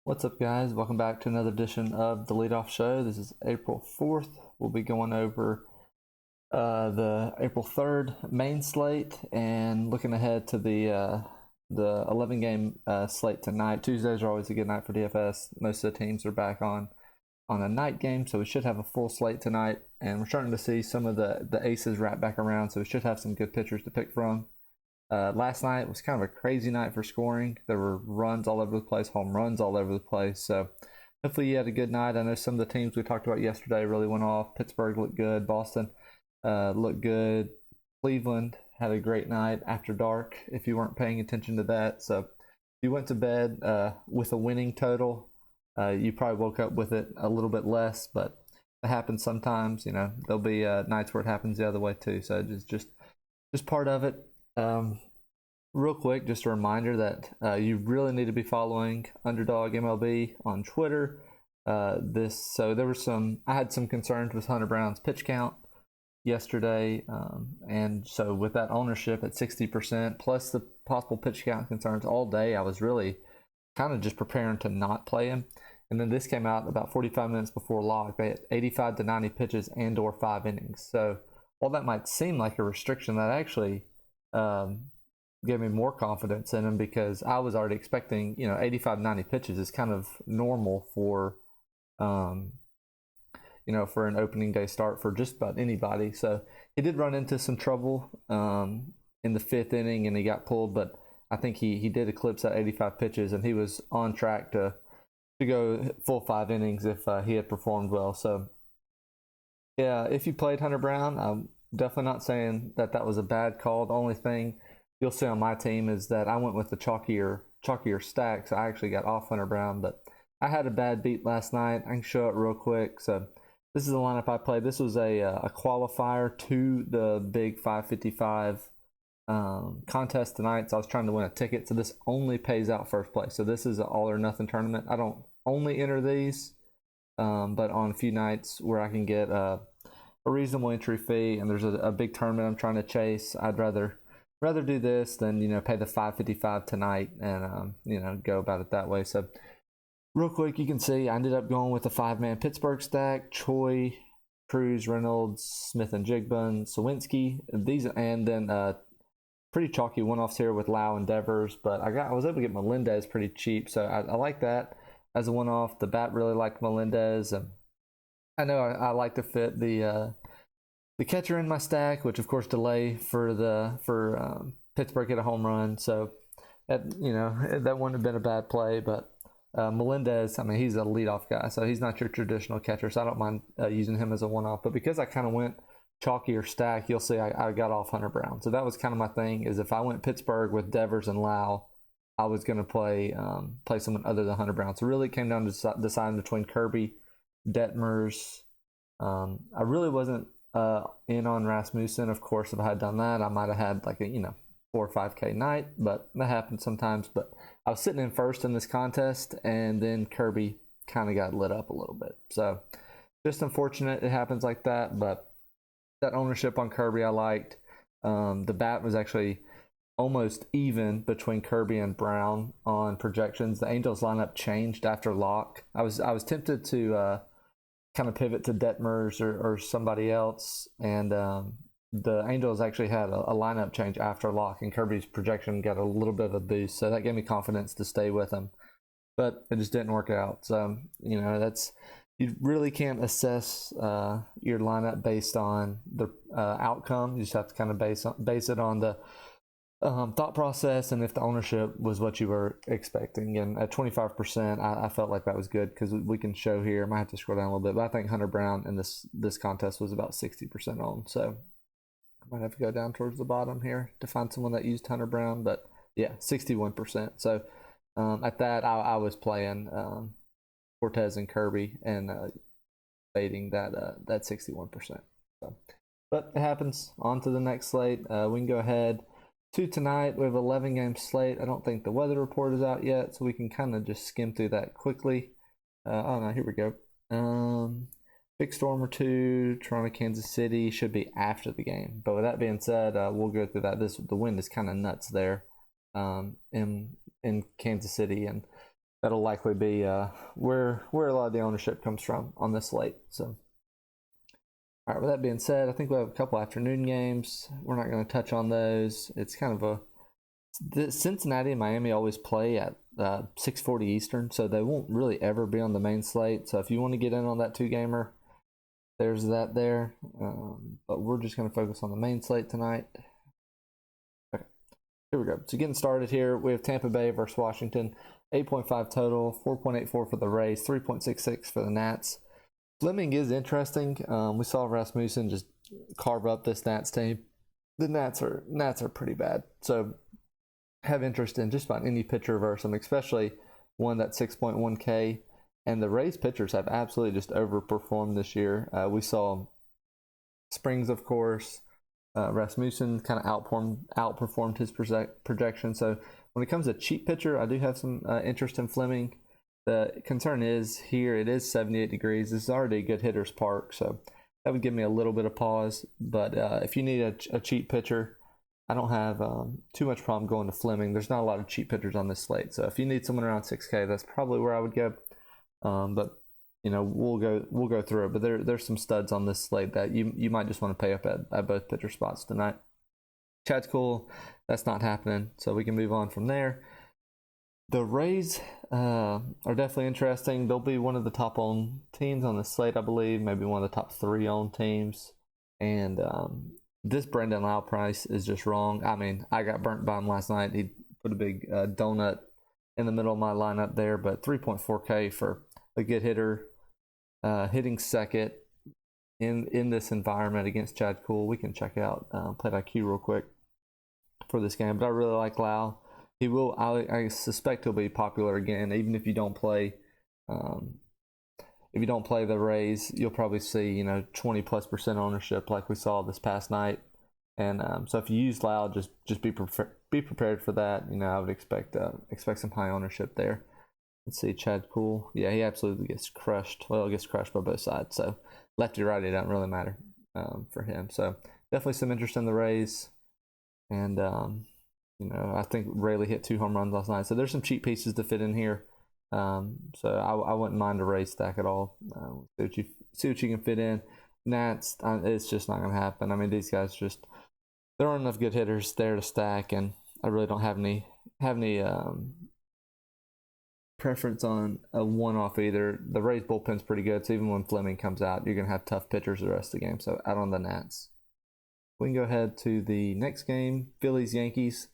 What's up, guys? Welcome back to another edition of the Leadoff Show. This is April 4th. We'll be going over the April 3rd main slate and looking ahead to the 11-game slate tonight. Tuesdays are always a good night for DFS. Most of the teams are back on a night game, so we should have a full slate tonight. And we're starting to see some of the aces wrap back around, so we should have some good pitchers to pick from. Last night was kind of a crazy night for scoring. There were runs all over the place, home runs all over the place. So hopefully you had a good night. I know some of the teams we talked about yesterday really went off. Pittsburgh looked good. Boston looked good. Cleveland had a great night after dark, if you weren't paying attention to that. So if you went to bed with a winning total, you probably woke up with it a little bit less, but it happens sometimes. You know, there'll be nights where it happens the other way too. So just part of it. Real quick, just a reminder that you really need to be following Underdog MLB on Twitter. So there were I had some concerns with Hunter Brown's pitch count yesterday, and so with that ownership at 60% plus the possible pitch count concerns all day, I was really kind of just preparing to not play him. And then this came out about 45 minutes before lock. They had 85 to 90 pitches and/or 5 innings. So while that might seem like a restriction, that actually gave me more confidence in him, because I was already expecting, 85, 90 pitches is kind of normal for, for an opening day start for just about anybody. So he did run into some trouble in the 5th inning and he got pulled, but I think he did eclipse that 85 pitches and he was on track to go full 5 innings if he had performed well. So yeah, if you played Hunter Brown, I'm definitely not saying that was a bad call. The only thing you'll see on my team is that I went with the chalkier stack, so I actually got off Hunter Brown, but I had a bad beat last night. I can show it real quick. So this is the lineup I played. This was a qualifier to the big 555 contest tonight, so I was trying to win a ticket. So this only pays out first place. So this is an all or nothing tournament. I don't only enter these, but on a few nights where I can get a reasonable entry fee and there's a big tournament I'm trying to chase, I'd rather do this than pay the 555 tonight and go about it that way. So real quick, you can see I ended up going with a 5-man Pittsburgh stack: Choi, Cruz, Reynolds, Smith and Jigbun, Sawinski, and then pretty chalky one-offs here with Lau and Devers, but I was able to get Melendez pretty cheap, so I like that as a one-off. The bat really liked Melendez, and I know I like to fit the catcher in my stack, which of course delay for Pittsburgh hit a home run, so that wouldn't have been a bad play. But Melendez, I mean, he's a leadoff guy, so he's not your traditional catcher, so I don't mind using him as a one-off. But because I kind of went chalkier stack, you'll see I got off Hunter Brown. So that was kind of my thing, is if I went Pittsburgh with Devers and Lau, I was going to play someone other than Hunter Brown. So really it came down to deciding between Kirby, Detmers. I really wasn't in on Rasmussen. Of course, if I had done that, I might have had like a 4 or 5K night, but that happens sometimes. But I was sitting in first in this contest, and then Kirby kind of got lit up a little bit. So just unfortunate it happens like that, but that ownership on Kirby I liked. The bat was actually almost even between Kirby and Brown on projections. The Angels lineup changed after lock. I was tempted to kind of pivot to Detmers or somebody else, and the Angels actually had a lineup change after lock, and Kirby's projection got a little bit of a boost, so that gave me confidence to stay with him, but it just didn't work out. So you really can't assess your lineup based on the outcome. You just have to kind of base it on the thought process, and if the ownership was what you were expecting. And at 25%, I felt like that was good, because we can show here, I might have to scroll down a little bit, but I think Hunter Brown in this contest was about 60% on. So I might have to go down towards the bottom here to find someone that used Hunter Brown, but yeah, 61%. So at that, I was playing Cortez and Kirby and fading that 61%. So, but it happens. On to the next slate. We can go ahead to tonight. We have an 11-game slate. I don't think the weather report is out yet, so we can kind of just skim through that quickly. Oh no, here we go. Big storm or two, Toronto, Kansas City should be after the game. But with that being said, we'll go through that. The wind is kind of nuts there in Kansas City, and that'll likely be where a lot of the ownership comes from on this slate. So, all right. With that being said, I think we have a couple afternoon games. We're not going to touch on those. It's kind of the Cincinnati and Miami always play at 6:40 Eastern, so they won't really ever be on the main slate. So if you want to get in on that 2-gamer, there's that there. But we're just going to focus on the main slate tonight. Okay, here we go. So getting started here, we have Tampa Bay versus Washington. 8.5 total, 4.84 for the Rays, 3.66 for the Nats. Fleming is interesting. We saw Rasmussen just carve up this Nats team. The Nats are pretty bad. So have interest in just about any pitcher versus them, especially one that's 6.1K. And the Rays pitchers have absolutely just overperformed this year. We saw Springs, of course. Rasmussen kind of outperformed his projection. So when it comes to cheap pitcher, I do have some interest in Fleming. The concern is here it is 78 degrees. This is already a good hitter's park, so that would give me a little bit of pause. But if you need a cheap pitcher, I don't have too much problem going to Fleming. There's not a lot of cheap pitchers on this slate, so if you need someone around 6K, that's probably where I would go. But we'll go through it. But there's some studs on this slate that you might just want to pay up at both pitcher spots tonight. Chad's cool. That's not happening, so we can move on from there. The Rays are definitely interesting. They'll be one of the top owned teams on the slate, I believe. Maybe one of the top 3 owned teams. And this Brendan Lau price is just wrong. I mean, I got burnt by him last night. He put a big donut in the middle of my lineup there. But 3.4K for a good hitter, hitting second in this environment against Chad Kuhl. We can check out Plate IQ real quick for this game. But I really like Lau. He will. I suspect he'll be popular again, even if you don't play. If you don't play the Rays, you'll probably see 20+% ownership like we saw this past night. And so if you use Lau, just be prepared for that. I would expect some high ownership there. Let's see, Chad Kuhl. Yeah, he absolutely gets crushed. Well, he gets crushed by both sides. So lefty righty doesn't really matter for him. So definitely some interest in the Rays. And I think Rayleigh hit 2 home runs last night. So there's some cheap pieces to fit in here. So I wouldn't mind a Rays stack at all. See what you can fit in. Nats, it's just not going to happen. I mean, these guys there aren't enough good hitters there to stack, and I really don't have any preference on a one-off either. The Rays bullpen's pretty good, so even when Fleming comes out, you're going to have tough pitchers the rest of the game. So out on the Nats. We can go ahead to the next game, Phillies-Yankees.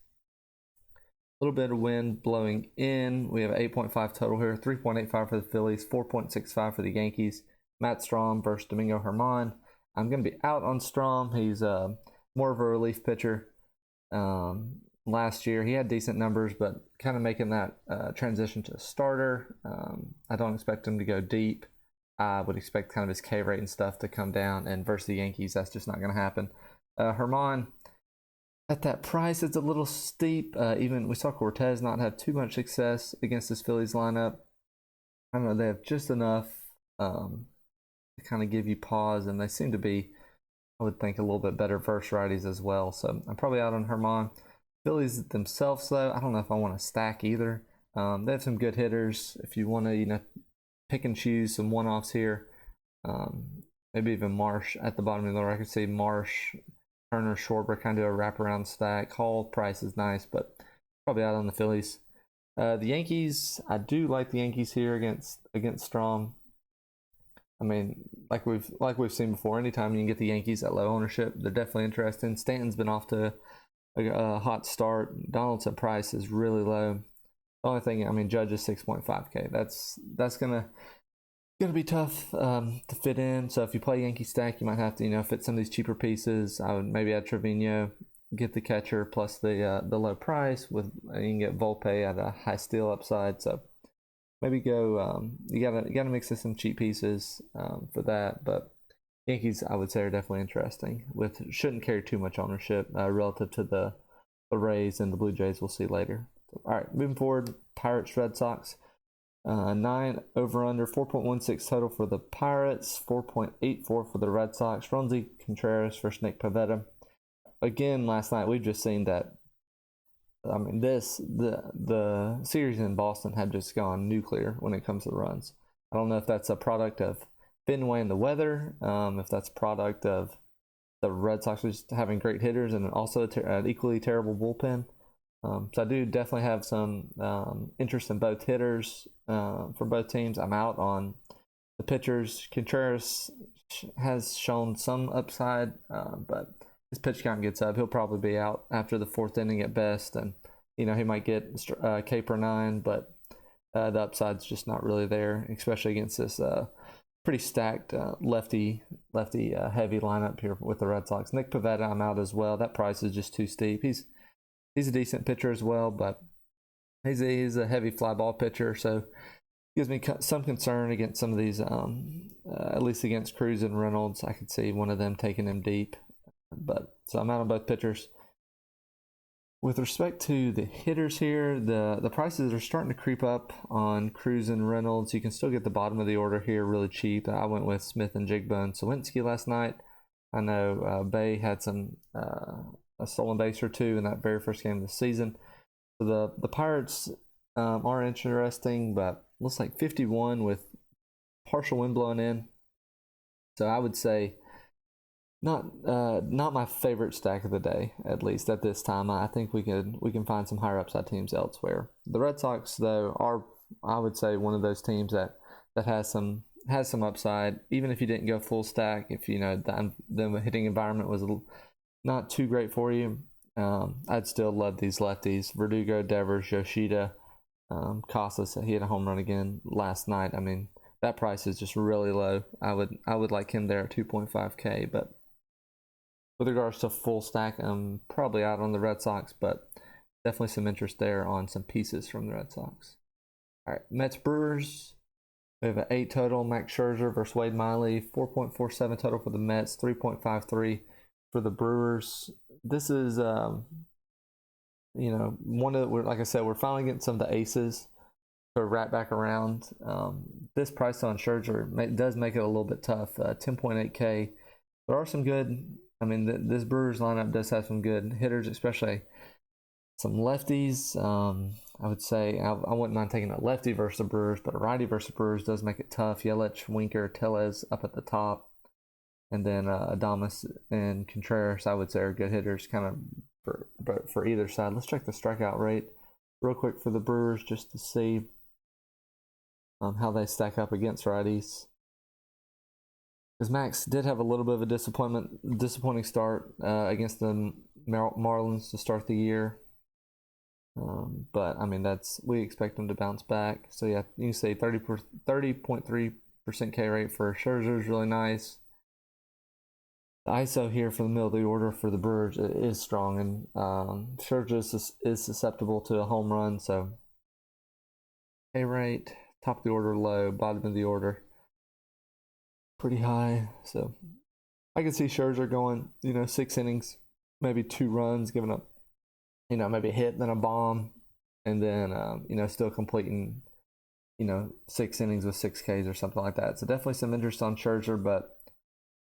A little bit of wind blowing in. We have 8.5 total here, 3.85 for the Phillies, 4.65 for the Yankees. Matt Strahm versus Domingo Germán. I'm going to be out on Strahm. He's more of a relief pitcher. Last year, he had decent numbers, but kind of making that transition to a starter. I don't expect him to go deep. I would expect kind of his K rate and stuff to come down, and versus the Yankees, that's just not going to happen. Germán, at that price, it's a little steep. Even we saw Cortez not have too much success against this Phillies lineup. I don't know, they have just enough to kind of give you pause, and they seem to be, I would think, a little bit better versus righties as well. So I'm probably out on Germán. Phillies themselves, though, I don't know if I want to stack either. They have some good hitters. If you want to, pick and choose some one-offs here, maybe even Marsh at the bottom of the order. I could see Marsh, Turner, Schwarber kind of do a wraparound stack. Hall price is nice, but probably out on the Phillies. The Yankees, I do like the Yankees here against Strahm. I mean, like we've seen before, anytime you can get the Yankees at low ownership, they're definitely interesting. Stanton's been off to a hot start. Donaldson price is really low. The only thing, I mean, Judge is 6.5K. That's gonna be tough to fit in. So if you play Yankee stack, you might have to fit some of these cheaper pieces. I would maybe add Trevino, get the catcher plus the low price with you can get Volpe at a high steal upside. So maybe go you gotta mix in some cheap pieces for that. But Yankees, I would say, are definitely interesting. Shouldn't carry too much ownership relative to the Rays and the Blue Jays. We'll see later. So, all right, moving forward, Pirates, Red Sox. 9 over under, 4.16 total for the Pirates, 4.84 for the Red Sox. Ronzi Contreras versus Nick Pivetta. Again, last night we've just seen that I mean, the series in Boston had just gone nuclear when it comes to runs. I don't know if that's a product of Fenway and the weather, if that's a product of the Red Sox just having great hitters and also an equally terrible bullpen. So I do definitely have some interest in both hitters for both teams. I'm out on the pitchers. Contreras has shown some upside, but his pitch count gets up. He'll probably be out after the fourth inning at best, and he might get K per 9, but the upside's just not really there, especially against this pretty stacked lefty heavy lineup here with the Red Sox. Nick Pivetta, I'm out as well. That price is just too steep. He's a decent pitcher as well, but he's a heavy fly ball pitcher, so gives me some concern against some of these, at least against Cruz and Reynolds. I could see one of them taking him deep, but so I'm out on both pitchers. With respect to the hitters here, the prices are starting to creep up on Cruz and Reynolds. You can still get the bottom of the order here really cheap. I went with Smith and Jigba and Sawinski last night. I know Bay had some a stolen base or two in that very first game of the season. So the Pirates are interesting, but looks like 51 with partial wind blowing in. So I would say not my favorite stack of the day, at least at this time. I think we can find some higher upside teams elsewhere. The Red Sox, though, are, I would say, one of those teams that has some upside, even if you didn't go full stack. If the hitting environment was not too great for you, I'd still love these lefties: Verdugo, Devers, Yoshida, Casas. He had a home run again last night. I mean, that price is just really low. I would like him there at 2.5K, but with regards to full stack, I'm probably out on the Red Sox, but definitely some interest there on some pieces from the Red Sox. All right, Mets Brewers. We have an 8 total. Max Scherzer versus Wade Miley. 4.47 total for the Mets. 3.53 for the Brewers. This is, one of like I said, we're finally getting some of the aces to wrap back around. This price on Scherzer does make it a little bit tough. 10.8K. There are some good. I mean, this Brewers lineup does have some good hitters, especially some lefties. I would say I wouldn't mind taking a lefty versus the Brewers, but a righty versus the Brewers does make it tough. Yelich, Winker, Tellez up at the top, and then Adames and Contreras, I would say, are good hitters kind of for either side. Let's check the strikeout rate real quick for the Brewers just to see how they stack up against righties. Because Max did have a little bit of a disappointing start against the Marlins to start the year. But I mean, we expect him to bounce back. So yeah, you can say 30.3% K rate for Scherzer is really nice. The ISO here for the middle of the order for the Brewers is strong, and Scherzer is susceptible to a home run. So K rate, top of the order low, bottom of the order pretty high. So I can see Scherzer going, 6 innings, maybe 2 runs, giving up, maybe a hit, then a bomb, and then, still completing, 6 innings with 6 Ks or something like that. So definitely some interest on Scherzer, but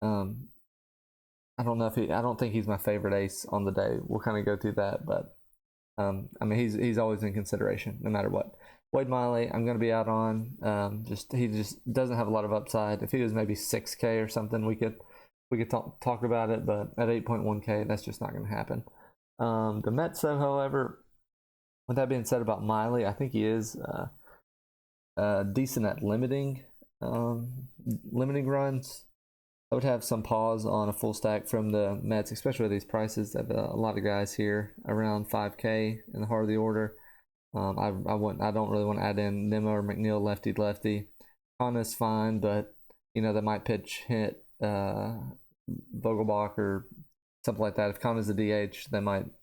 I don't think he's my favorite ace on the day. We'll kind of go through that, but I mean, he's always in consideration no matter what. Wade Miley, I'm going to be out on. He just doesn't have a lot of upside. If he was maybe 6K or something, we could talk about it. But at 8.1K, that's just not going to happen. The Mets, though, however, with that being said about Miley, I think he is decent at limiting runs. I would have some pause on a full stack from the Mets, especially with these prices. They have a lot of guys here around 5K in the heart of the order. I don't really want to add in Nimmo or McNeil lefty. Kana's fine, but they might pitch hit Vogelbach or something like that. If Kana's a DH,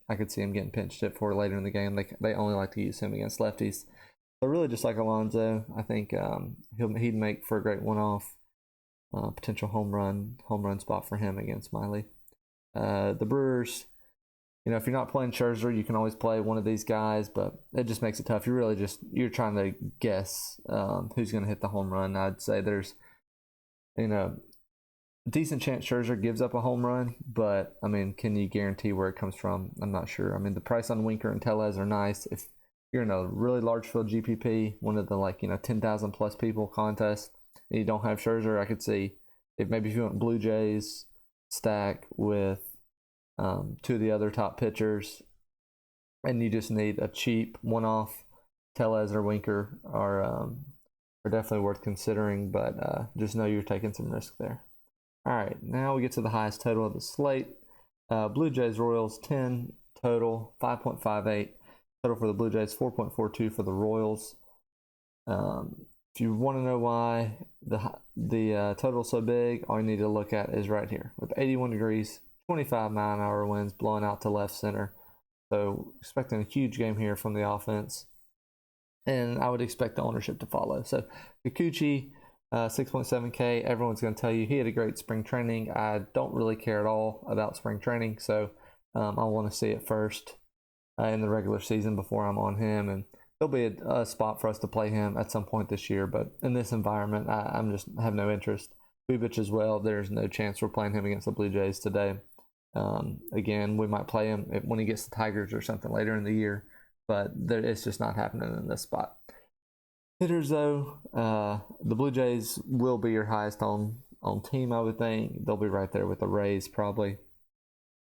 I could see him getting pinched hit for later in the game. They only like to use him against lefties. So really, just like Alonso, I think he'd make for a great one-off potential home run spot for him against Miley. The Brewers. If you're not playing Scherzer, you can always play one of these guys, but it just makes it tough. You're trying to guess who's going to hit the home run. I'd say there's, decent chance Scherzer gives up a home run, but I mean, can you guarantee where it comes from? I'm not sure. I mean, the price on Winker and Tellez are nice. If you're in a really large field GPP, one of the 10,000 plus people contest, and you don't have Scherzer, I could see if you want Blue Jays stack with two of the other top pitchers, and you just need a cheap one-off, Tellez or Winker are definitely worth considering, but just know you're taking some risk there. All right, now we get to the highest total of the slate. Blue Jays Royals 10 total, 5.58 total for the Blue Jays, 4.42 for the Royals. If you want to know why the total is so big, all you need to look at is right here with 81 degrees, 25 mile-an-hour winds blowing out to left center. So expecting a huge game here from the offense, and I would expect the ownership to follow. So Kikuchi, 6.7K. Everyone's going to tell you he had a great spring training. I don't really care at all about spring training, so I want to see it first in the regular season before I'm on him, and there'll be a spot for us to play him at some point this year. But in this environment, I'm just have no interest. Bubic as well. There's no chance we're playing him against the Blue Jays today. Again, we might play him when he gets the Tigers or something later in the year, but it's just not happening in this spot. Hitters though, the Blue Jays will be your highest on team, I would think. They'll be right there with the Rays probably,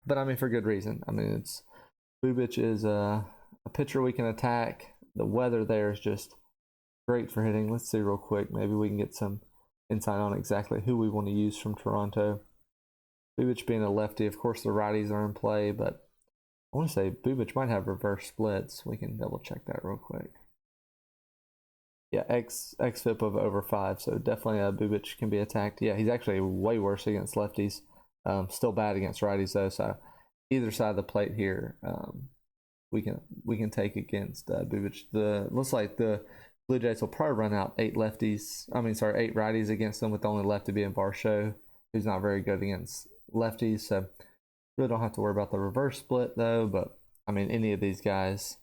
but I mean for good reason. I mean Bubic is a pitcher we can attack. The weather there is just great for hitting. Let's see real quick. Maybe we can get some insight on exactly who we want to use from Toronto. Bubic being a lefty, of course the righties are in play, but I want to say Bubic might have reverse splits. We can double check that real quick. Yeah, xFIP of over 5, so definitely Bubic can be attacked. Yeah, he's actually way worse against lefties. Still bad against righties though, so either side of the plate here, we can take against Bubic. Looks like the Blue Jays will probably run out 8 righties against them, with the only lefty being Varsho, who's not very good against lefties. So really don't have to worry about the reverse split though. But I mean, any of these guys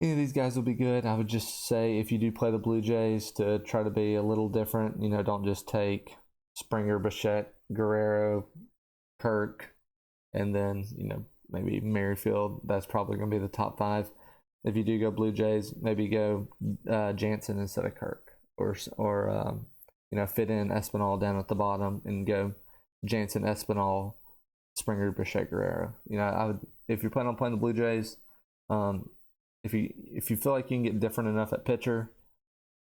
will be good. I would just say if you do play the Blue Jays, to try to be a little different. Don't just take Springer, Bichette, Guerrero, Kirk, and then maybe Merrifield. That's probably going to be the top 5. If you do go Blue Jays, maybe go Jansen instead of Kirk, or fit in Espinal down at the bottom and go Jansen, Espinal, Springer, Bichette, Guerrero. I would, if you're planning on playing the Blue Jays, if you feel like you can get different enough at pitcher,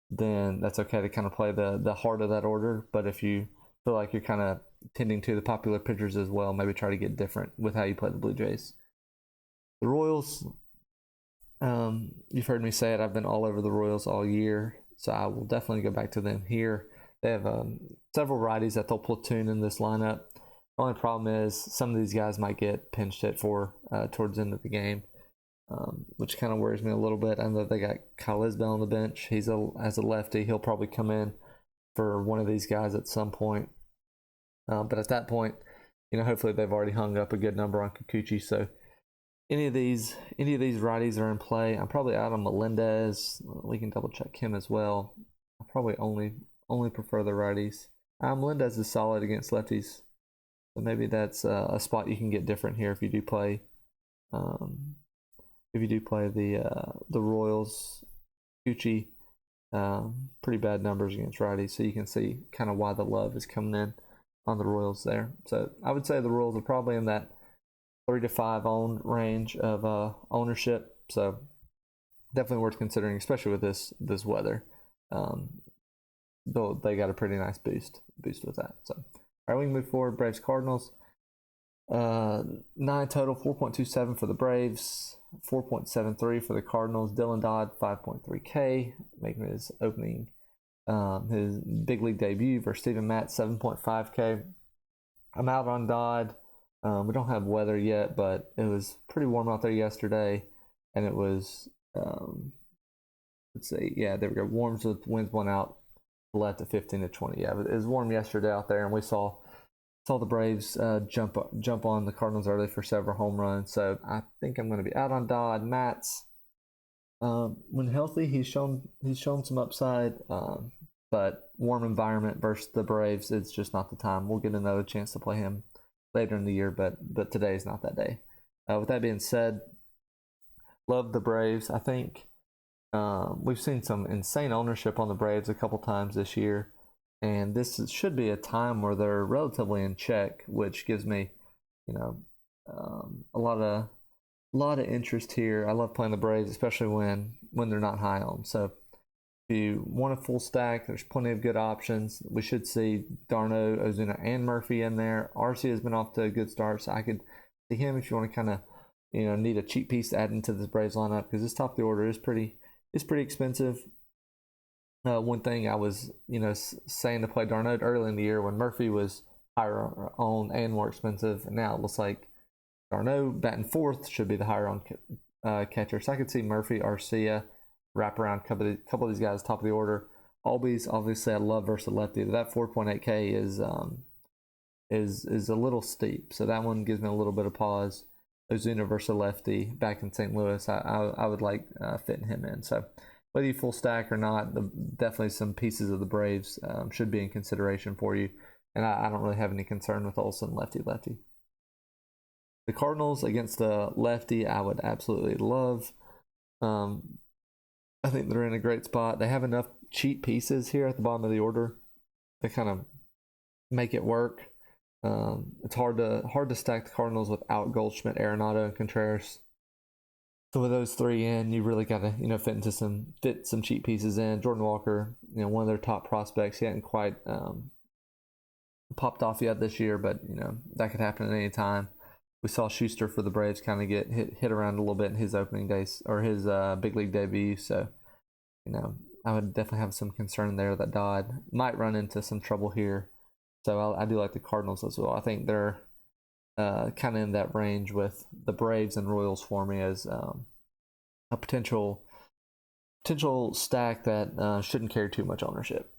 then that's okay to kind of play the heart of that order. But if you feel like you're kind of tending to the popular pitchers as well, maybe try to get different with how you play the Blue Jays. The Royals, you've heard me say it, I've been all over the Royals all year, so I will definitely go back to them here. They have several righties that they'll platoon in this lineup. The only problem is some of these guys might get pinched hit for towards the end of the game, which kind of worries me a little bit. I know they got Kyle Isbell on the bench. As a lefty, he'll probably come in for one of these guys at some point. But at that point, hopefully they've already hung up a good number on Kikuchi. So any of these righties are in play. I'm probably out on Melendez. We can double check him as well. I probably only prefer the righties. Melendez is solid against lefties, so maybe that's a spot you can get different here if you do play. The Royals. Kikuchi, pretty bad numbers against righties, so you can see kind of why the love is coming in on the Royals there. So I would say the Royals are probably in that 3 to 5 owned range of ownership. So definitely worth considering, especially with this weather. Though they got a pretty nice boost with that. So all right, we can move forward. Braves Cardinals. 9 total, 4.27 for the Braves, 4.73 for the Cardinals. Dylan Dodd, 5.3K, making his opening, his big league debut versus Steven Matz, 7.5K. I'm out on Dodd. We don't have weather yet, but it was pretty warm out there yesterday, and it was, let's see, yeah, there we go. Warms with winds blowing out left at 15 to 20. Yeah, it was warm yesterday out there, and we saw the Braves jump on the Cardinals early for several home runs. So I think I'm going to be out on Dodd. Matz, when healthy, he's shown some upside. but warm environment versus the Braves, it's just not the time. We'll get another chance to play him later in the year, but today is not that day. With that being said, love the Braves. I think we've seen some insane ownership on the Braves a couple times this year, and this should be a time where they're relatively in check, which gives me, a lot of interest here. I love playing the Braves, especially when they're not high on. So if you want a full stack, there's plenty of good options. We should see d'Arnaud, Ozuna, and Murphy in there. RC has been off to a good start, so I could see him if you want to kind of, need a cheap piece to add into this Braves lineup, because this top of the order is pretty expensive. One thing I was, saying to play d'Arnaud early in the year when Murphy was higher on and more expensive, and now it looks like d'Arnaud batting fourth should be the higher on catcher. So I could see Murphy, Arcia, wrap around a couple of these guys top of the order. Albies, obviously, I love versus lefty. That 4.8K is a little steep, so that one gives me a little bit of pause. Ozuna versus lefty back in St. Louis, I would like fitting him in. So whether you full stack or not, definitely some pieces of the Braves should be in consideration for you. And I don't really have any concern with Olsen lefty. The Cardinals against the lefty, I would absolutely love. I think they're in a great spot. They have enough cheap pieces here at the bottom of the order to kind of make it work. It's hard to stack the Cardinals without Goldschmidt, Arenado, and Contreras. So with those three in, you really got to fit some cheap pieces in. Jordan Walker, one of their top prospects. He hadn't quite popped off yet this year, but that could happen at any time. We saw Schuster for the Braves kind of get hit around a little bit in his opening days or his big league debut. So I would definitely have some concern there that Dodd might run into some trouble here. So I do like the Cardinals as well. I think they're kind of in that range with the Braves and Royals for me as a potential stack that shouldn't carry too much ownership.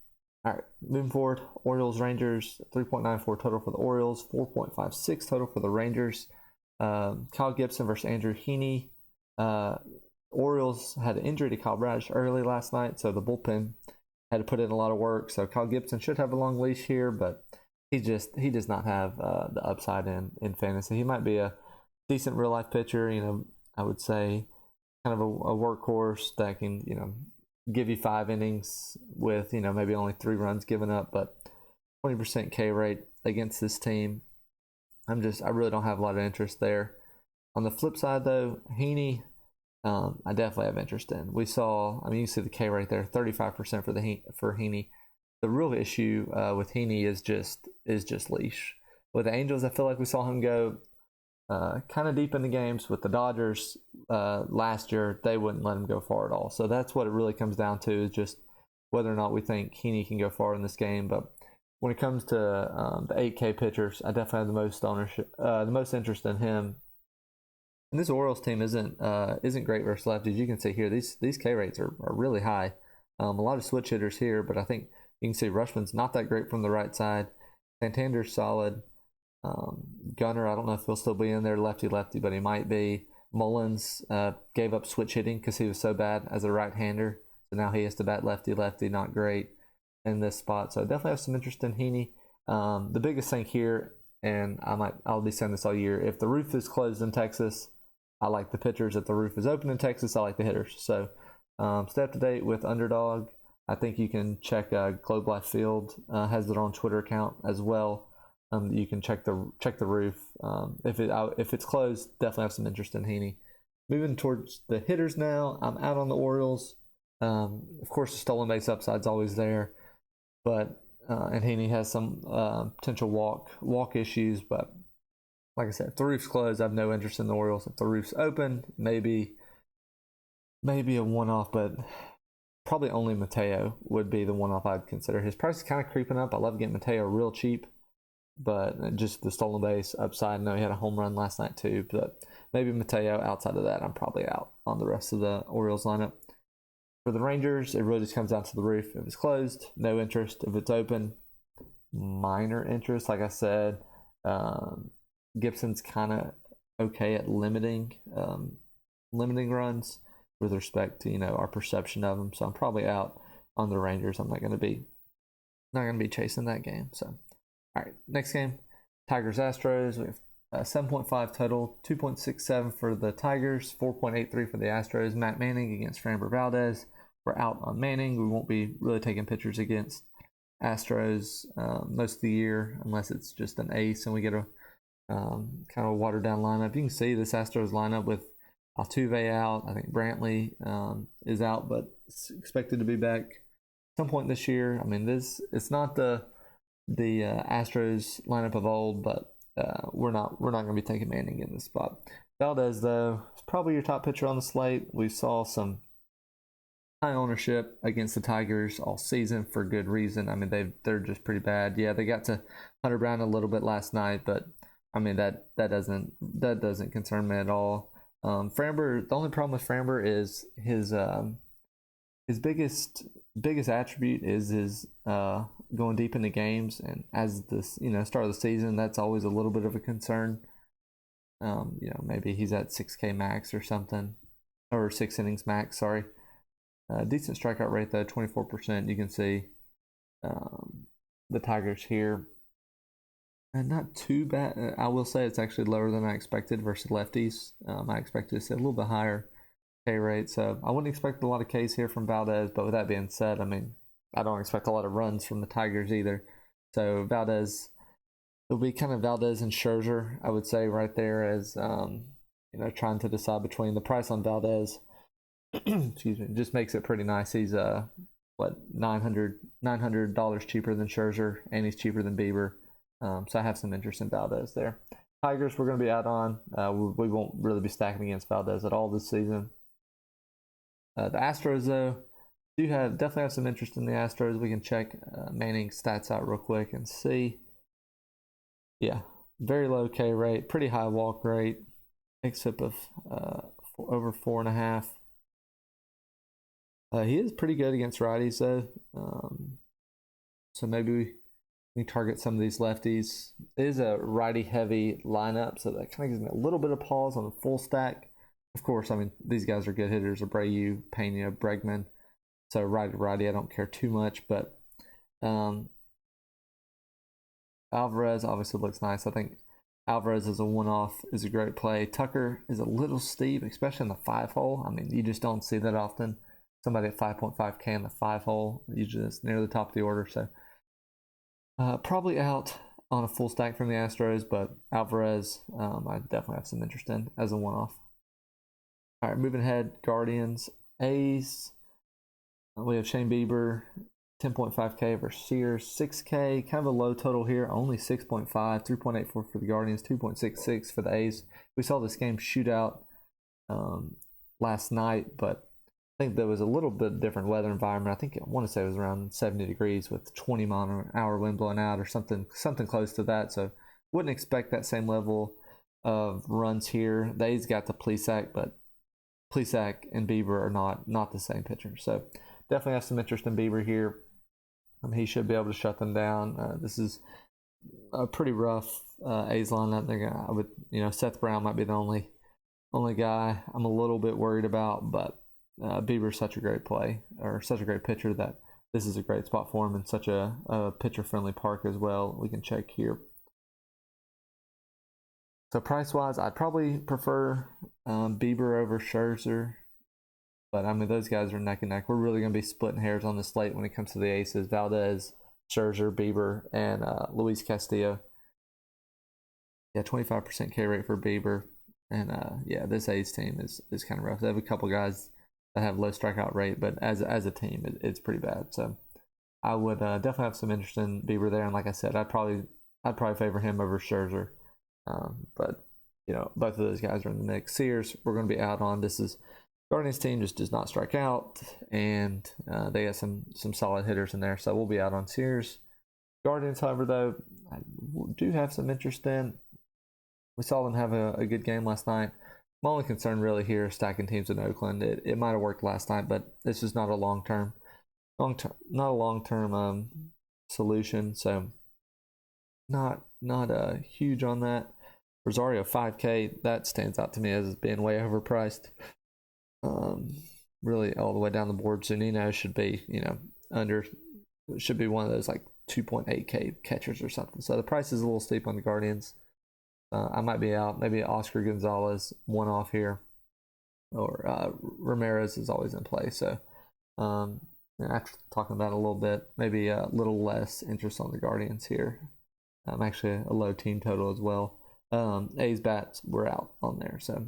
All right, moving forward, Orioles Rangers, 3.94 total for the Orioles, 4.56 total for the Rangers. Kyle Gibson versus Andrew Heaney. Orioles had an injury to Kyle Bradish early last night, so the bullpen had to put in a lot of work. So Kyle Gibson should have a long leash here, but he does not have the upside in fantasy. He might be a decent real life pitcher. I would say kind of a workhorse that can give you 5 innings with maybe only 3 runs given up, but 20% K rate against this team. I really don't have a lot of interest there. On the flip side though, Heaney, I definitely have interest in. You can see the K rate there, 35% for Heaney. The real issue with Heaney is just leash. With the Angels, I feel like we saw him go kind of deep in the games. With the Dodgers last year, they wouldn't let him go far at all. So that's what it really comes down to, is just whether or not we think Heaney can go far in this game. But when it comes to the 8K pitchers, I definitely have the most interest in him. And this Orioles team isn't great versus lefties. You can see here these K rates are really high. A lot of switch hitters here, but I think you can see Rushman's not that great from the right side. Santander's solid. Gunnar, I don't know if he'll still be in there lefty, but he might be. Mullins gave up switch hitting because he was so bad as a right-hander. So now he has to bat lefty, not great in this spot. So I definitely have some interest in Heaney. The biggest thing here, and I'll be saying this all year, if the roof is closed in Texas, I like the pitchers. If the roof is open in Texas, I like the hitters. So stay up to date with Underdog. I think you can check Globe Life Field has their own Twitter account as well. You can check the roof. If it's closed, definitely have some interest in Heaney. Moving towards the hitters now, I'm out on the Orioles. Of course, the stolen base upside's always there, but and Heaney has some potential walk issues. But like I said, if the roof's closed, I have no interest in the Orioles. If the roof's open, maybe a one-off, but probably only Mateo would be the one-off I'd consider. His price is kind of creeping up. I love getting Mateo real cheap, but just the stolen base upside. I know he had a home run last night too, but maybe Mateo. Outside of that, I'm probably out on the rest of the Orioles lineup. For the Rangers, it really just comes down to the roof. If it's closed, no interest. If it's open, minor interest. Like I said, Gibson's kind of okay at limiting runs with respect to our perception of them. So I'm probably out on the Rangers. I'm not going to be Not going to be chasing that game. So, all right, next game, Tigers Astros. We have 7.5 total, 2.67 for the Tigers, 4.83 for the Astros. Matt Manning against Framber Valdez. We're out on Manning. We won't be really taking pitchers against Astros most of the year unless it's just an ace and we get a kind of a watered down lineup. You can see this Astros lineup with Altuve out. I think Brantley is out, but it's expected to be back some point this year. I mean, it's not the Astros lineup of old, but we're not going to be taking Manning in this spot. Valdez, though, is probably your top pitcher on the slate. We saw some high ownership against the Tigers all season for good reason. I mean, they're just pretty bad. Yeah, they got to Hunter Brown a little bit last night, but I mean that doesn't concern me at all. Framber, the only problem with Framber is his biggest attribute is his going deep into games, and as this start of the season, that's always a little bit of a concern. Maybe he's at 6K max or something, or 6 innings max. Sorry, decent strikeout rate though, 24%. You can see the Tigers here, and not too bad. I will say it's actually lower than I expected versus lefties. I expected to see a little bit higher K rate, so I wouldn't expect a lot of Ks here from Valdez. But with that being said, I mean, I don't expect a lot of runs from the Tigers either. So Valdez, it'll be kind of Valdez and Scherzer, I would say, right there as trying to decide between the price on Valdez. Excuse me, just makes it pretty nice. He's $900 cheaper than Scherzer, and he's cheaper than Bieber. So I have some interest in Valdez there. Tigers, we're going to be out on. We won't really be stacking against Valdez at all this season. The Astros, though, definitely have some interest in the Astros. We can check Manning's stats out real quick and see. Yeah, very low K rate, pretty high walk rate, except of over 4.5. He is pretty good against righties, though. So maybe we target some of these lefties. It is a righty-heavy lineup, so that kind of gives me a little bit of pause on the full stack. Of course, I mean, these guys are good hitters: Abreu, Pena, Bregman. So righty, I don't care too much, but Alvarez obviously looks nice. I think Alvarez as a one-off is a great play. Tucker is a little steep, especially in the 5-hole. I mean, you just don't see that often. Somebody at 5.5K in the 5-hole, usually it's near the top of the order. So probably out on a full stack from the Astros, but Alvarez, I definitely have some interest in as a one-off. All right, moving ahead, Guardians, A's. We have Shane Bieber, 10.5K versus Sears, 6K. Kind of a low total here, only 6.5, 3.84 for the Guardians, 2.66 for the A's. We saw this game shootout last night, but I think there was a little bit different weather environment. I want to say it was around 70 degrees with 20 mile an hour wind blowing out or something close to that. So wouldn't expect that same level of runs here. The A's got the Plesac, but Plesac and Bieber are not the same pitcher. So definitely have some interest in Bieber here. He should be able to shut them down. This is a pretty rough A's lineup. Seth Brown might be the only guy I'm a little bit worried about, but Bieber's such a great play, or such a great pitcher, that this is a great spot for him in such a pitcher-friendly park as well. We can check here. So price-wise, I'd probably prefer Bieber over Scherzer. But, I mean, those guys are neck and neck. We're really going to be splitting hairs on the slate when it comes to the aces. Valdez, Scherzer, Bieber, and Luis Castillo. Yeah, 25% K rate for Bieber. And, this A's team is kind of rough. They have a couple guys that have low strikeout rate, but as a team, it's pretty bad. So I would definitely have some interest in Bieber there. And like I said, I'd probably favor him over Scherzer. But, both of those guys are in the mix. Sears, we're going to be out on. This is Guardians team just does not strike out, and they got some solid hitters in there, so we'll be out on Sears. Guardians, however, though, I do have some interest in. We saw them have a good game last night. My only concern really here is stacking teams in Oakland. It might have worked last night, but this is not a long-term solution, so not huge on that. Rosario 5K, that stands out to me as being way overpriced. Really all the way down the board. Zunino should be, should be one of those like 2.8K catchers or something. So the price is a little steep on the Guardians. I might be out. Maybe Oscar Gonzalez one off here, or Ramirez is always in play. So after talking about it a little bit, maybe a little less interest on the Guardians here. Actually a low team total as well. A's bats were out on there. So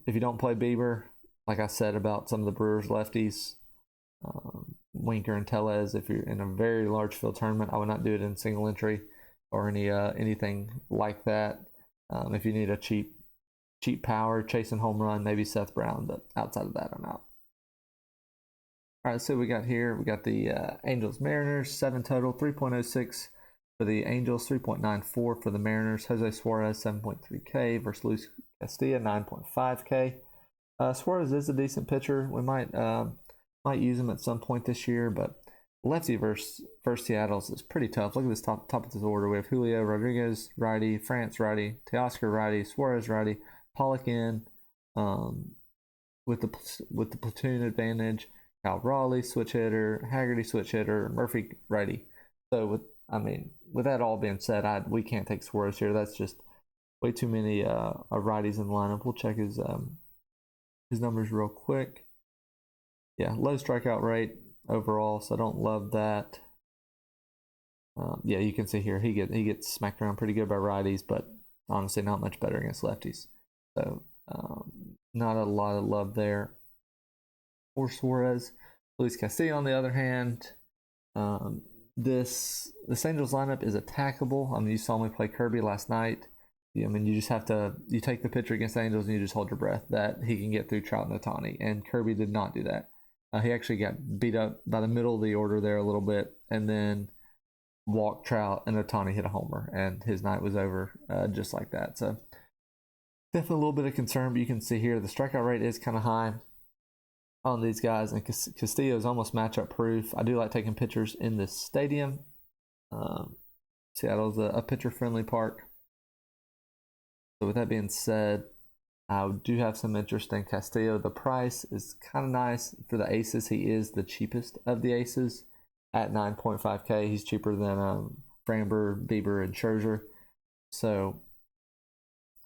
if you don't play Bieber, like I said about some of the Brewers lefties, Winker and Tellez, if you're in a very large field tournament, I would not do it in single entry or anything like that. If you need a cheap power, chasing home run, maybe Seth Brown, but outside of that, I'm out. All right, so we got here, we got the Angels Mariners, 7 total, 3.06 for the Angels, 3.94 for the Mariners. Jose Suarez, 7.3K versus Luis Castillo, 9.5K. Suarez is a decent pitcher. We might use him at some point this year, but lefty versus Seattle's is pretty tough. Look at this top of this order. We have Julio Rodriguez, righty, France, righty, Teoscar, righty, Suarez, righty, Pollock in with the platoon advantage, Cal Raleigh, switch hitter, Haggerty, switch hitter, Murphy, righty. So with that all being said, we can't take Suarez here. That's just way too many righties in the lineup. We'll check his numbers real quick. Yeah, low strikeout rate overall, so I don't love that. Yeah, you can see here he gets smacked around pretty good by righties, but honestly not much better against lefties. So not a lot of love there for Suarez. Luis Castillo, on the other hand, this Angels lineup is attackable. I mean, you saw me play Kirby last night. You just have to, you take the pitcher against the Angels and you just hold your breath that he can get through Trout and Ohtani, and Kirby did not do that. He actually got beat up by the middle of the order there a little bit, and then walked Trout, and Ohtani hit a homer, and his night was over just like that. So definitely a little bit of concern, but you can see here the strikeout rate is kind of high on these guys, and Castillo is almost matchup proof. I do like taking pitchers in this stadium. Seattle's a pitcher-friendly park. So with that being said, I do have some interest in Castillo. The price is kind of nice for the aces. He is the cheapest of the aces at 9.5K. He's cheaper than Framber, Bieber, and Scherzer. So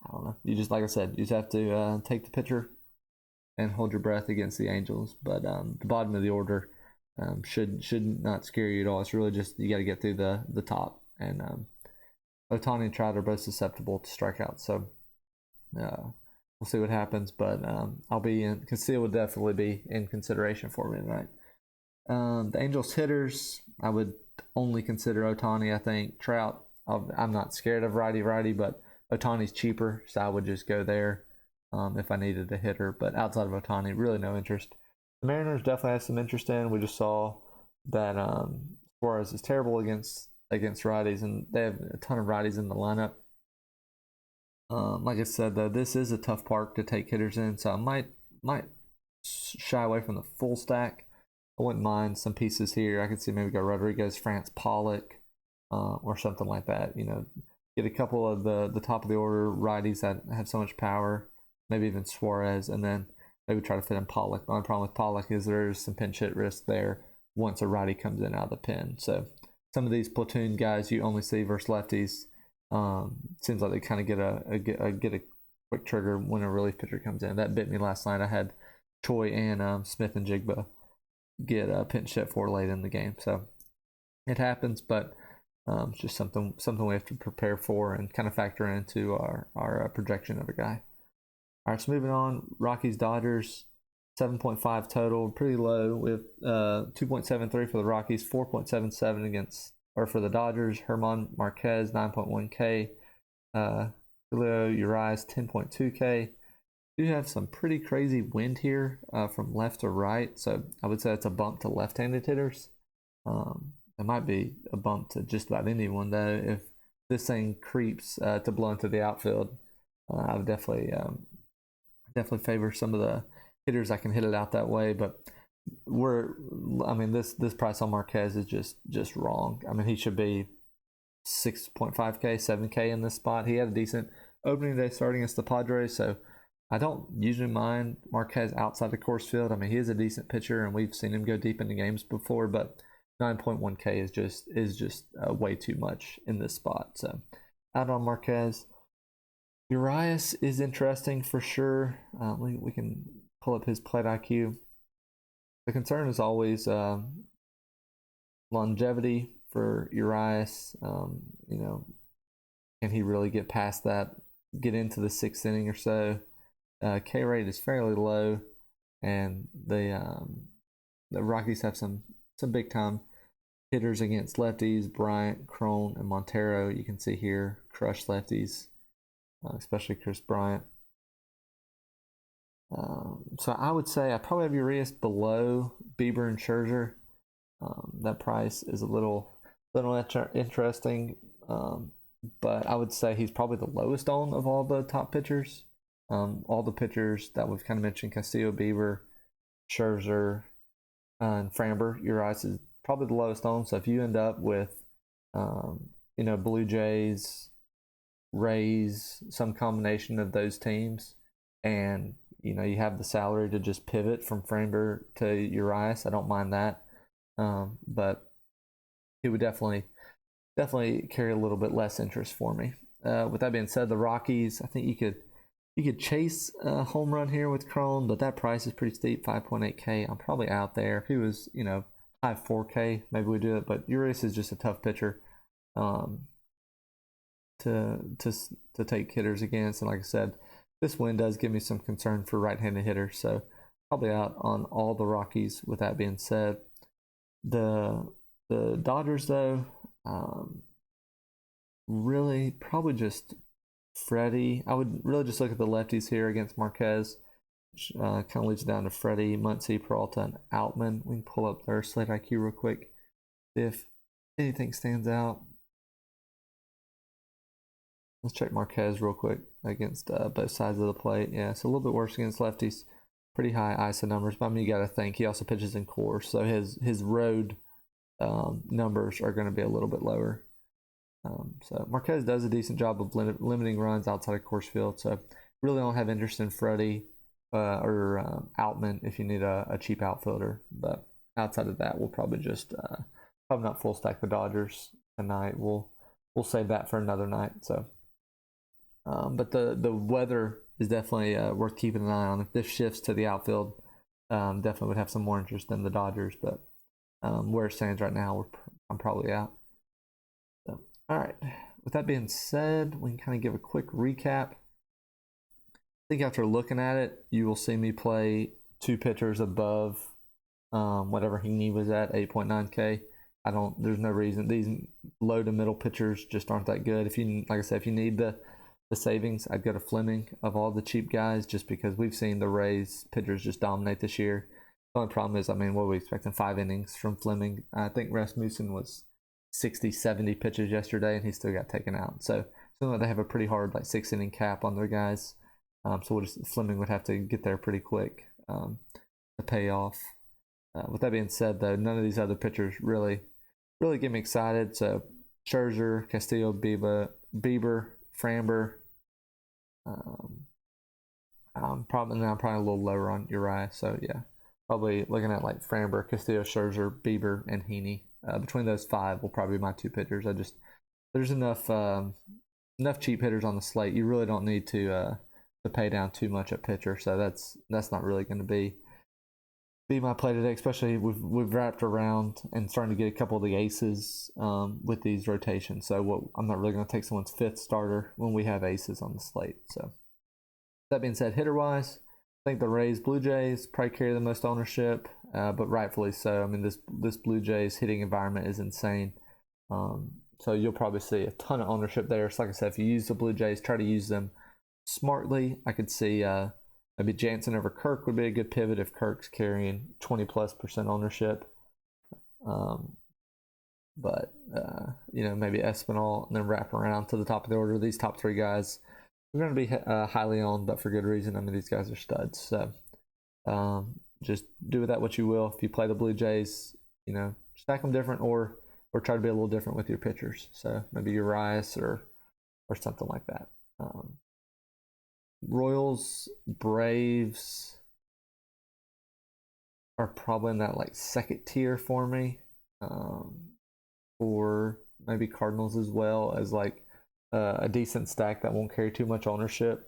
I don't know. You just, like I said, you just have to take the pitcher and hold your breath against the Angels. But the bottom of the order should not scare you at all. It's really just you got to get through the top. And Ohtani and Trout are both susceptible to strikeouts. So we'll see what happens, but I'll be in. Castillo would definitely be in consideration for me tonight. The Angels hitters, I would only consider Ohtani. I think Trout, I'm not scared of righty, but Ohtani's cheaper, so I would just go there if I needed a hitter. But outside of Ohtani, really no interest. The Mariners definitely have some interest in. We just saw that Suarez is terrible against righties, and they have a ton of righties in the lineup. Like I said, though, this is a tough park to take hitters in, so I might shy away from the full stack. I wouldn't mind some pieces here. I could see maybe go Rodriguez, France, Pollock, or something like that. Get a couple of the top of the order righties that have so much power, maybe even Suarez, and then maybe try to fit in Pollock. The only problem with Pollock is there's some pinch hit risk there once a righty comes in out of the pen. So some of these platoon guys you only see versus lefties. Seems like they kind of get a quick trigger when a relief pitcher comes in. That bit me last night. I had Choi and Smith and Jigba get pinch hit for late in the game, so it happens. But it's just something we have to prepare for and kind of factor into our projection of a guy. All right, so moving on. Rockies Dodgers, 7.5 total, pretty low with 2.73 for the Rockies, 4.77 for the Dodgers. Herman Marquez, 9.1K. Julio Urias, 10.2K. Do have some pretty crazy wind here from left to right, so I would say it's a bump to left-handed hitters. It might be a bump to just about anyone, though. If this thing creeps to blow into the outfield, I would definitely favor some of the hitters that can hit it out that way. But this price on Marquez is just wrong. I mean, he should be 6.5K, 7K in this spot. He had a decent opening day starting against the Padres, so I don't usually mind Marquez outside the course field. I mean, he is a decent pitcher, and we've seen him go deep into games before, but 9.1K is just way too much in this spot. So out on Marquez. Urias is interesting for sure. We can pull up his plate IQ. The concern is always longevity for Urias. Can he really get past that? Get into the 6th inning or so? K rate is fairly low, and the Rockies have some big time hitters against lefties. Bryant, Crone, and Montero. You can see here crush lefties, especially Chris Bryant. So I would say I probably have Urias below Bieber and Scherzer. That price is a little interesting, but I would say he's probably the lowest owned of all the top pitchers. All the pitchers that we've kind of mentioned: Castillo, Bieber, Scherzer, and Framber. Urias is probably the lowest owned. So if you end up with, Blue Jays, Rays, some combination of those teams, and you have the salary to just pivot from Framber to Urias, I don't mind that. But it would definitely carry a little bit less interest for me. With that being said, the Rockies, I think you could chase a home run here with Crone, but that price is pretty steep, 5.8K. I'm probably out there. If he was, high 4K, maybe we do it. But Urias is just a tough pitcher to take hitters against, and like I said, this win does give me some concern for right-handed hitters, so probably out on all the Rockies. With that being said, the Dodgers though, really probably just Freddie. I would really just look at the lefties here against Marquez, which kind of leads down to Freddie, Muncy, Peralta, and Outman. We can pull up their Slate IQ real quick, see if anything stands out. Let's check Marquez real quick against both sides of the plate. Yeah, it's a little bit worse against lefties. Pretty high ISO numbers, but I mean, you got to think he also pitches in course, so his road numbers are going to be a little bit lower. So Marquez does a decent job of limiting runs outside of course field. So really don't have interest in Freddie or Outman if you need a cheap outfielder. But outside of that, we'll probably just probably not full stack the Dodgers tonight. We'll save that for another night. So. But the weather is definitely worth keeping an eye on. If this shifts to the outfield, definitely would have some more interest in the Dodgers. But where it stands right now, I'm probably out. So, all right. With that being said, we can kind of give a quick recap. I think after looking at it, you will see me play 2 pitchers above whatever Heaney was at, 8.9K. There's no reason. These low to middle pitchers just aren't that good. Like I said, if you need the savings, I'd go to Fleming of all the cheap guys, just because we've seen the Rays pitchers just dominate this year. The only problem is, what are we expecting? 5 innings from Fleming. I think Rasmussen was 60, 70 pitches yesterday, and he still got taken out. So they have a pretty hard 6 inning cap on their guys. So Fleming would have to get there pretty quick to pay off. With that being said, though, none of these other pitchers really get me excited. So Scherzer, Castillo, Bieber, Framber. I'm probably a little lower on Urias, so yeah, probably looking at Framber, Castillo, Scherzer, Bieber, and Heaney. Between those 5 will probably be my 2 pitchers. There's enough cheap hitters on the slate. You really don't need to pay down too much at pitcher, so that's not really going to be my play today. Especially we've wrapped around and starting to get a couple of the aces with these rotations. So I'm not really going to take someone's 5th starter when we have aces on the slate. So that being said, hitter wise, I think the Rays, Blue Jays probably carry the most ownership, but rightfully so. I mean, this Blue Jays hitting environment is insane. So you'll probably see a ton of ownership there. So like I said, if you use the Blue Jays, try to use them smartly. I could see maybe Jansen over Kirk would be a good pivot if Kirk's carrying 20+% ownership. But maybe Espinal, and then wrap around to the top of the order. These top 3 guys are going to be highly owned, but for good reason. I mean, these guys are studs. So just do with that what you will. If you play the Blue Jays, stack them different, or try to be a little different with your pitchers. So maybe Urias or something like that. Royals, Braves are probably in that 2nd tier for me. or maybe Cardinals as well as like a decent stack that won't carry too much ownership.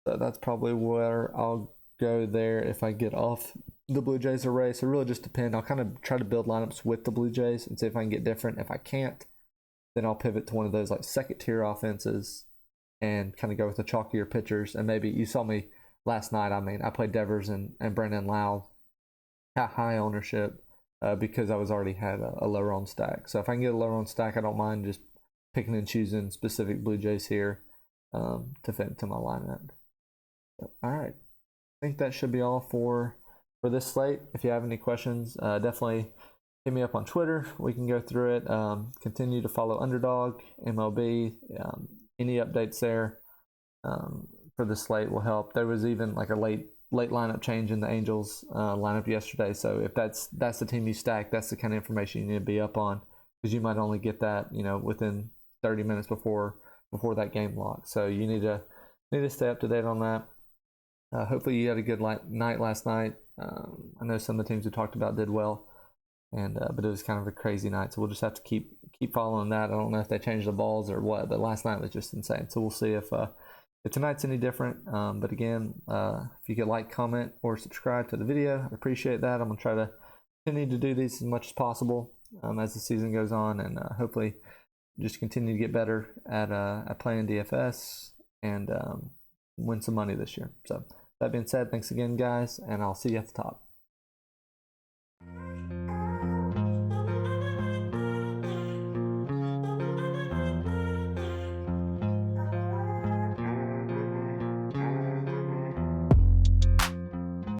So that's probably where I'll go there if I get off the Blue Jays array. So it really just depends. I'll kind of try to build lineups with the Blue Jays and see if I can get different. If I can't, then I'll pivot to one of those like second tier offenses and kind of go with the chalkier pitchers. And maybe you saw me last night. I mean, I played Devers and Brandon Lau at high ownership because I was already had a lower on stack. So if I can get a lower on stack, I don't mind just picking and choosing specific Blue Jays here to fit into my lineup. So, all right. I think that should be all for this slate. If you have any questions, definitely hit me up on Twitter. We can go through it. Continue to follow Underdog, MLB. Any updates there for the slate will help. There was even like a late lineup change in the Angels lineup yesterday. So if that's the team you stack, that's the kind of information you need to be up on, because you might only get that within 30 minutes before that game lock. So you need to stay up to date on that. Hopefully you had a good night last night. I know some of the teams we talked about did well, and but it was kind of a crazy night. So we'll just have to keep following that. I don't know if they changed the balls or what, but last night was just insane. So we'll see if tonight's any different. But again, if you could like, comment, or subscribe to the video, I appreciate that. I'm gonna try to continue to do these as much as possible as the season goes on, and hopefully just continue to get better at playing DFS and win some money this year. So that being said, thanks again, guys, and I'll see you at the top.